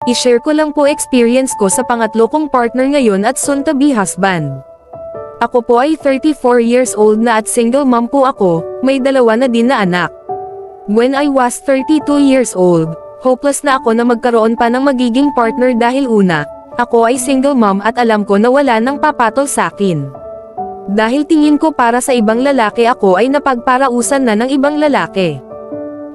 I-share ko lang po experience ko sa pangatlo kong partner ngayon at soon-to-be husband. Ako po ay 34 years old na at single mom po ako, may dalawa na din na anak. When I was 32 years old, hopeless na ako na magkaroon pa ng magiging partner dahil una, ako ay single mom at alam ko na wala nang papatol sa akin. Dahil tingin ko para sa ibang lalaki ako ay napagparausan na ng ibang lalaki.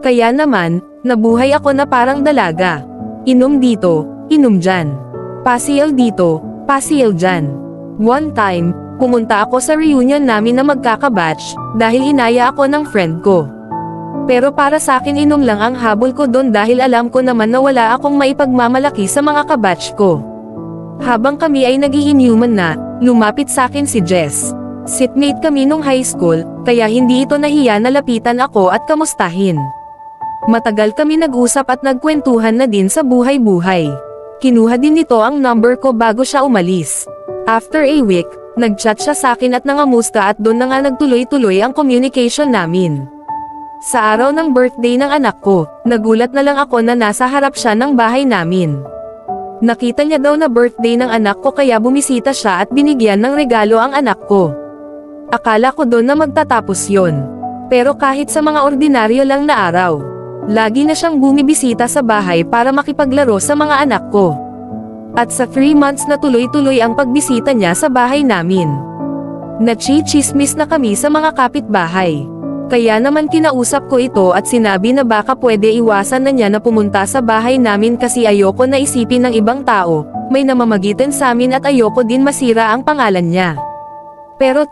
Kaya naman, nabuhay ako na parang dalaga. Inom dito, inom dyan. Pasiel dito, pasiel dyan. One time, pumunta ako sa reunion namin na magkakabatch, dahil inaya ako ng friend ko. Pero para sa akin inom lang ang habol ko doon dahil alam ko naman na wala akong maipagmamalaki sa mga kabatch ko. Habang kami ay nag-iinuman na, lumapit sa akin si Jess. Sitmate kami nung high school, kaya hindi ito nahiya na lapitan ako at kamustahin. Matagal kami nag-usap at nagkwentuhan na din sa buhay-buhay. Kinuha din nito ang number ko bago siya umalis. After a week, nag-chat siya sa akin at nangamusta at doon na nga nagtuloy-tuloy ang communication namin. Sa araw ng birthday ng anak ko, nagulat na lang ako na nasa harap siya ng bahay namin. Nakita niya daw na birthday ng anak ko kaya bumisita siya at binigyan ng regalo ang anak ko. Akala ko doon na magtatapos yon. Pero kahit sa mga ordinaryo lang na araw, lagi na siyang bumibisita sa bahay para makipaglaro sa mga anak ko. At sa 3 months na tuloy-tuloy ang pagbisita niya sa bahay namin. Nachichismis na kami sa mga kapitbahay. Kaya naman kinausap ko ito at sinabi na baka pwede iwasan na niya na pumunta sa bahay namin kasi ayoko na isipin ng ibang tao, may namamagitan sa amin at ayoko din masira ang pangalan niya. Pero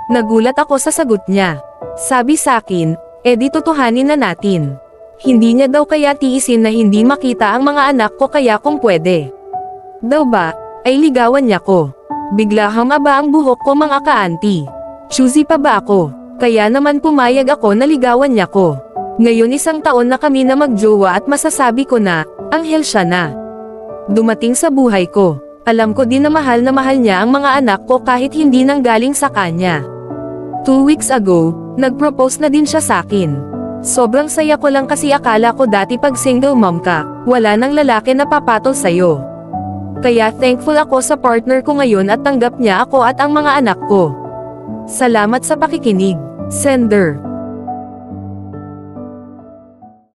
nagulat ako sa sagot niya. Sabi sa akin, di totohanin na natin. Hindi niya daw kaya tiisin na hindi makita ang mga anak ko kaya kung pwede. Daw ba, ay ligawan niya ko. Bigla humaba ang buhok ko mga ka-auntie. Choosy pa ba ako? Kaya naman pumayag ako na ligawan niya ko. Ngayon 1 taon na kami na magjowa at masasabi ko na, anghel siya na. Dumating sa buhay ko. Alam ko din na mahal niya ang mga anak ko kahit hindi nanggaling sa kanya. 2 weeks ago, nag-propose na din siya sa akin. Sobrang saya ko lang kasi akala ko dati pag single mom ka, wala nang lalaki na papatol sa'yo. Kaya thankful ako sa partner ko ngayon at tanggap niya ako at ang mga anak ko. Salamat sa pakikinig. Sender.